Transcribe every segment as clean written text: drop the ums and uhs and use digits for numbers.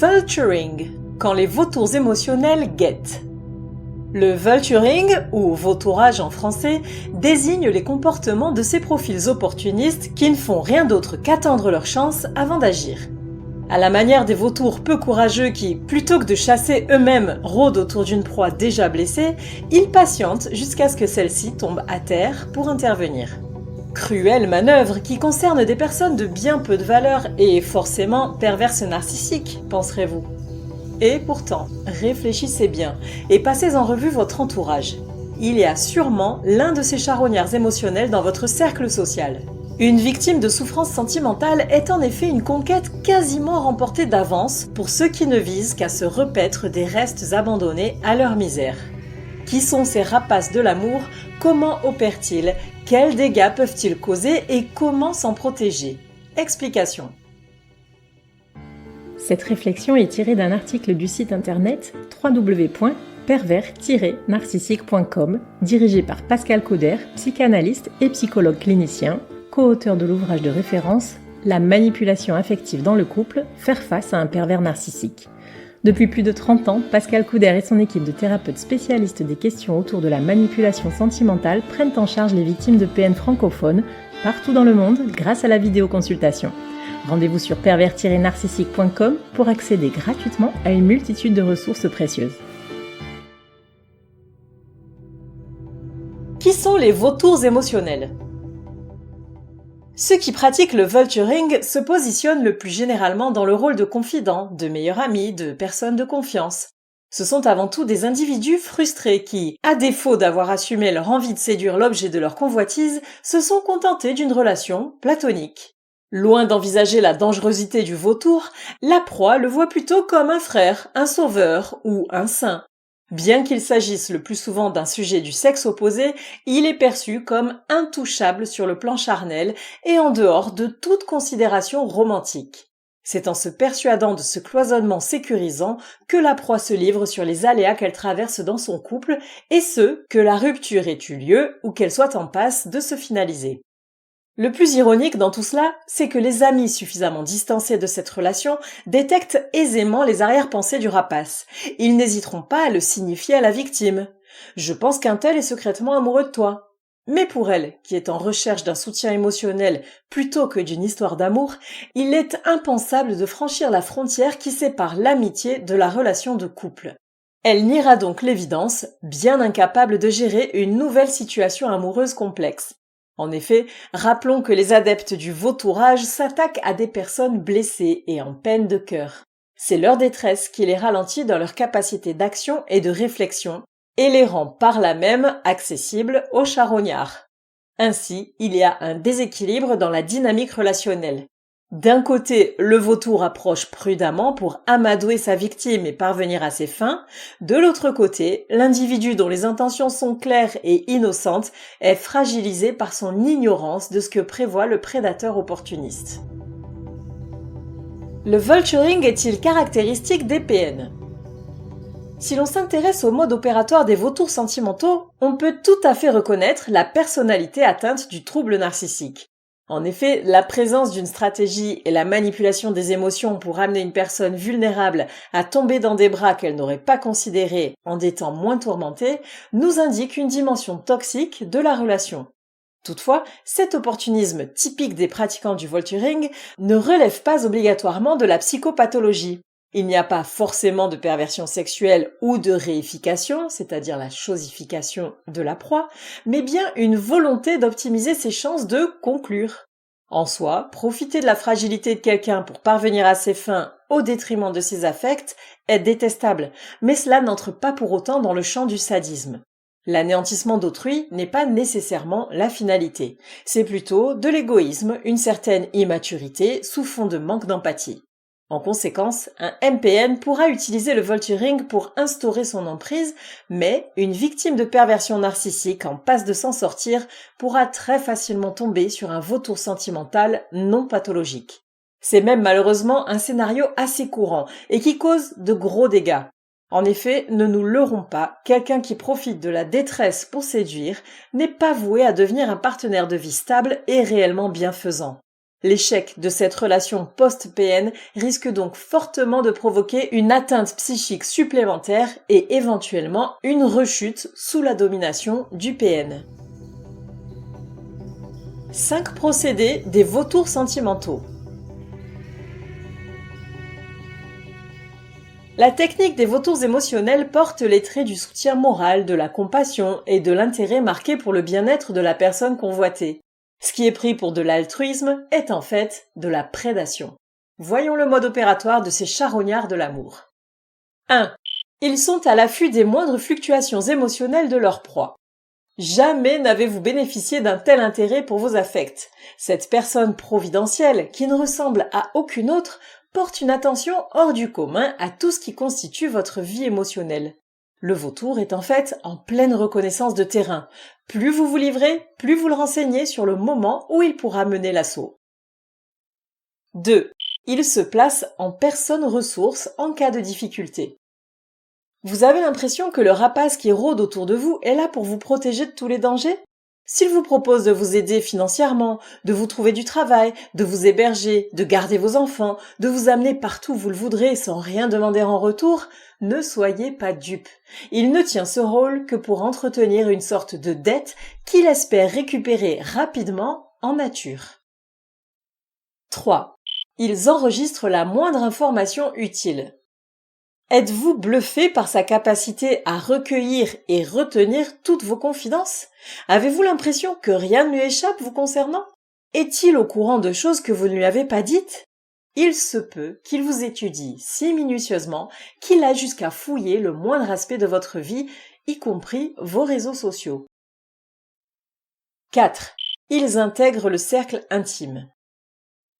Vulturing, quand les vautours émotionnels guettent. Le vulturing, ou vautourage en français, désigne les comportements de ces profils opportunistes qui ne font rien d'autre qu'attendre leur chance avant d'agir. À la manière des vautours peu courageux qui, plutôt que de chasser eux-mêmes, rôdent autour d'une proie déjà blessée, ils patientent jusqu'à ce que celle-ci tombe à terre pour intervenir. Cruelle manœuvre qui concerne des personnes de bien peu de valeur et forcément perverses narcissiques, penserez-vous. Et pourtant, réfléchissez bien et passez en revue votre entourage. Il y a sûrement l'un de ces charognards émotionnels dans votre cercle social. Une victime de souffrance sentimentale est en effet une conquête quasiment remportée d'avance pour ceux qui ne visent qu'à se repaître des restes abandonnés à leur misère. Qui sont ces rapaces de l'amour? Comment opèrent-ils? Quels dégâts peuvent-ils causer et comment s'en protéger? Explication. Cette réflexion est tirée d'un article du site internet www.pervers-narcissique.com, dirigé par Pascal Couder, psychanalyste et psychologue clinicien, co-auteur de l'ouvrage de référence « La manipulation affective dans le couple, faire face à un pervers narcissique ». Depuis plus de 30 ans, Pascal Couder et son équipe de thérapeutes spécialistes des questions autour de la manipulation sentimentale prennent en charge les victimes de PN francophones partout dans le monde grâce à la vidéoconsultation. Rendez-vous sur pervers-narcissique.com pour accéder gratuitement à une multitude de ressources précieuses. Qui sont les vautours émotionnels? Ceux qui pratiquent le vulturing se positionnent le plus généralement dans le rôle de confident, de meilleur ami, de personne de confiance. Ce sont avant tout des individus frustrés qui, à défaut d'avoir assumé leur envie de séduire l'objet de leur convoitise, se sont contentés d'une relation platonique. Loin d'envisager la dangerosité du vautour, la proie le voit plutôt comme un frère, un sauveur ou un saint. Bien qu'il s'agisse le plus souvent d'un sujet du sexe opposé, il est perçu comme intouchable sur le plan charnel et en dehors de toute considération romantique. C'est en se persuadant de ce cloisonnement sécurisant que la proie se livre sur les aléas qu'elle traverse dans son couple, et ce, que la rupture ait eu lieu ou qu'elle soit en passe de se finaliser. Le plus ironique dans tout cela, c'est que les amis suffisamment distancés de cette relation détectent aisément les arrière-pensées du rapace. Ils n'hésiteront pas à le signifier à la victime. « Je pense qu'un tel est secrètement amoureux de toi. » Mais pour elle, qui est en recherche d'un soutien émotionnel plutôt que d'une histoire d'amour, il est impensable de franchir la frontière qui sépare l'amitié de la relation de couple. Elle niera donc l'évidence, bien incapable de gérer une nouvelle situation amoureuse complexe. En effet, rappelons que les adeptes du vautourage s'attaquent à des personnes blessées et en peine de cœur. C'est leur détresse qui les ralentit dans leur capacité d'action et de réflexion, et les rend par là même accessibles aux charognards. Ainsi, il y a un déséquilibre dans la dynamique relationnelle. D'un côté, le vautour approche prudemment pour amadouer sa victime et parvenir à ses fins. De l'autre côté, l'individu dont les intentions sont claires et innocentes est fragilisé par son ignorance de ce que prévoit le prédateur opportuniste. Le vulturing est-il caractéristique des PN? Si l'on s'intéresse au mode opératoire des vautours sentimentaux, on peut tout à fait reconnaître la personnalité atteinte du trouble narcissique. En effet, la présence d'une stratégie et la manipulation des émotions pour amener une personne vulnérable à tomber dans des bras qu'elle n'aurait pas considérés en des temps moins tourmentés nous indique une dimension toxique de la relation. Toutefois, cet opportunisme typique des pratiquants du vulturing ne relève pas obligatoirement de la psychopathologie. Il n'y a pas forcément de perversion sexuelle ou de réification, c'est-à-dire la chosification de la proie, mais bien une volonté d'optimiser ses chances de conclure. En soi, profiter de la fragilité de quelqu'un pour parvenir à ses fins au détriment de ses affects est détestable, mais cela n'entre pas pour autant dans le champ du sadisme. L'anéantissement d'autrui n'est pas nécessairement la finalité, c'est plutôt de l'égoïsme, une certaine immaturité sous fond de manque d'empathie. En conséquence, un MPN pourra utiliser le vulturing pour instaurer son emprise, mais une victime de perversion narcissique en passe de s'en sortir pourra très facilement tomber sur un vautour sentimental non pathologique. C'est même malheureusement un scénario assez courant et qui cause de gros dégâts. En effet, ne nous leurrons pas, quelqu'un qui profite de la détresse pour séduire n'est pas voué à devenir un partenaire de vie stable et réellement bienfaisant. L'échec de cette relation post-PN risque donc fortement de provoquer une atteinte psychique supplémentaire et éventuellement une rechute sous la domination du PN. 5 procédés des vautours sentimentaux. La technique des vautours émotionnels porte les traits du soutien moral, de la compassion et de l'intérêt marqué pour le bien-être de la personne convoitée. Ce qui est pris pour de l'altruisme est en fait de la prédation. Voyons le mode opératoire de ces charognards de l'amour. 1. Ils sont à l'affût des moindres fluctuations émotionnelles de leur proie. Jamais n'avez-vous bénéficié d'un tel intérêt pour vos affects. Cette personne providentielle, qui ne ressemble à aucune autre, porte une attention hors du commun à tout ce qui constitue votre vie émotionnelle. Le vautour est en fait en pleine reconnaissance de terrain. Plus vous vous livrez, plus vous le renseignez sur le moment où il pourra mener l'assaut. 2. Il se place en personne ressource en cas de difficulté. Vous avez l'impression que le rapace qui rôde autour de vous est là pour vous protéger de tous les dangers ? S'il vous propose de vous aider financièrement, de vous trouver du travail, de vous héberger, de garder vos enfants, de vous amener partout où vous le voudrez sans rien demander en retour, ne soyez pas dupe. Il ne tient ce rôle que pour entretenir une sorte de dette qu'il espère récupérer rapidement en nature. 3. Ils enregistrent la moindre information utile. Êtes-vous bluffé par sa capacité à recueillir et retenir toutes vos confidences ? Avez-vous l'impression que rien ne lui échappe vous concernant ? Est-il au courant de choses que vous ne lui avez pas dites ? Il se peut qu'il vous étudie si minutieusement qu'il a jusqu'à fouiller le moindre aspect de votre vie, y compris vos réseaux sociaux. 4. Ils intègrent le cercle intime.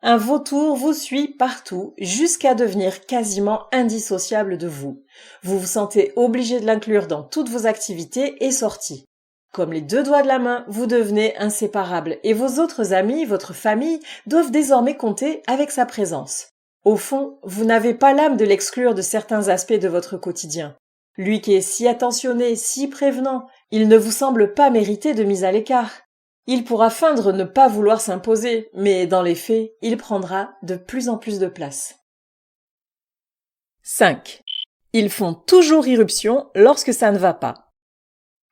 Un vautour vous suit partout jusqu'à devenir quasiment indissociable de vous. Vous vous sentez obligé de l'inclure dans toutes vos activités et sorties. Comme les 2 doigts de la main, vous devenez inséparables et vos autres amis, votre famille, doivent désormais compter avec sa présence. Au fond, vous n'avez pas l'âme de l'exclure de certains aspects de votre quotidien. Lui qui est si attentionné, si prévenant, il ne vous semble pas mériter de mise à l'écart. Il pourra feindre ne pas vouloir s'imposer, mais dans les faits, il prendra de plus en plus de place. 5. Ils font toujours irruption lorsque ça ne va pas.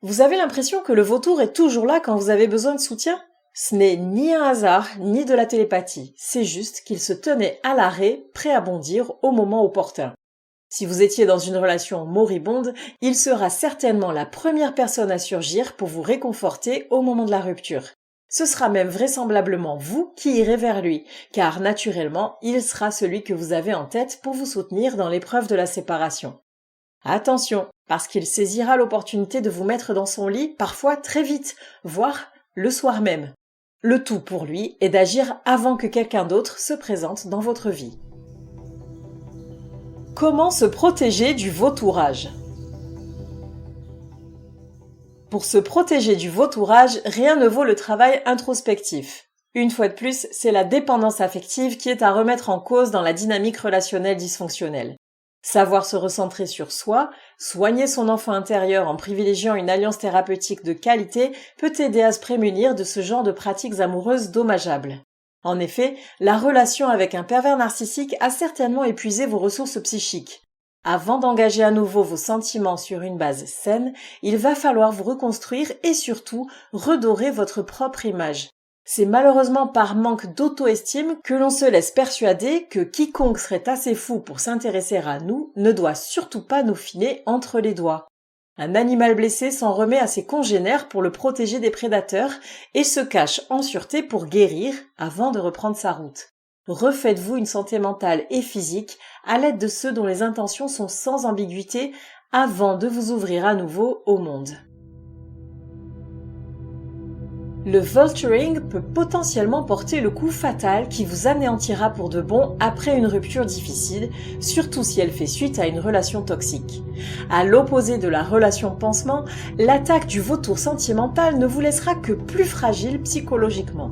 Vous avez l'impression que le vautour est toujours là quand vous avez besoin de soutien ? Ce n'est ni un hasard, ni de la télépathie. C'est juste qu'il se tenait à l'arrêt, prêt à bondir au moment opportun. Si vous étiez dans une relation moribonde, il sera certainement la première personne à surgir pour vous réconforter au moment de la rupture. Ce sera même vraisemblablement vous qui irez vers lui, car naturellement, il sera celui que vous avez en tête pour vous soutenir dans l'épreuve de la séparation. Attention, parce qu'il saisira l'opportunité de vous mettre dans son lit parfois très vite, voire le soir même. Le tout pour lui est d'agir avant que quelqu'un d'autre se présente dans votre vie. Comment se protéger du vautourage ? Pour se protéger du vautourage, rien ne vaut le travail introspectif. Une fois de plus, c'est la dépendance affective qui est à remettre en cause dans la dynamique relationnelle dysfonctionnelle. Savoir se recentrer sur soi, soigner son enfant intérieur en privilégiant une alliance thérapeutique de qualité peut aider à se prémunir de ce genre de pratiques amoureuses dommageables. En effet, la relation avec un pervers narcissique a certainement épuisé vos ressources psychiques. Avant d'engager à nouveau vos sentiments sur une base saine, il va falloir vous reconstruire et surtout redorer votre propre image. C'est malheureusement par manque d'auto-estime que l'on se laisse persuader que quiconque serait assez fou pour s'intéresser à nous ne doit surtout pas nous filer entre les doigts. Un animal blessé s'en remet à ses congénères pour le protéger des prédateurs et se cache en sûreté pour guérir avant de reprendre sa route. Refaites-vous une santé mentale et physique à l'aide de ceux dont les intentions sont sans ambiguïté avant de vous ouvrir à nouveau au monde. Le vulturing peut potentiellement porter le coup fatal qui vous anéantira pour de bon après une rupture difficile, surtout si elle fait suite à une relation toxique. À l'opposé de la relation pansement, l'attaque du vautour sentimental ne vous laissera que plus fragile psychologiquement.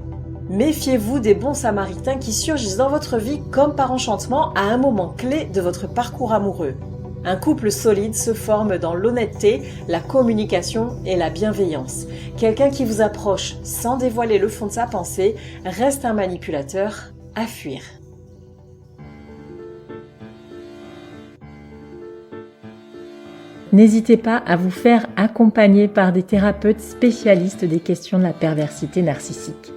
Méfiez-vous des bons samaritains qui surgissent dans votre vie comme par enchantement à un moment clé de votre parcours amoureux. Un couple solide se forme dans l'honnêteté, la communication et la bienveillance. Quelqu'un qui vous approche sans dévoiler le fond de sa pensée reste un manipulateur à fuir. N'hésitez pas à vous faire accompagner par des thérapeutes spécialistes des questions de la perversité narcissique.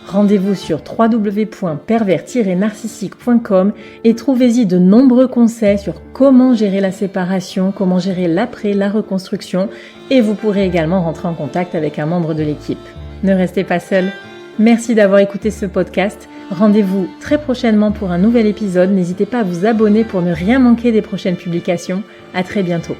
Rendez-vous sur www.pervers-narcissique.com et trouvez-y de nombreux conseils sur comment gérer la séparation, comment gérer l'après, la reconstruction, et vous pourrez également rentrer en contact avec un membre de l'équipe. Ne restez pas seul. Merci d'avoir écouté ce podcast. Rendez-vous très prochainement pour un nouvel épisode. N'hésitez pas à vous abonner pour ne rien manquer des prochaines publications. À très bientôt.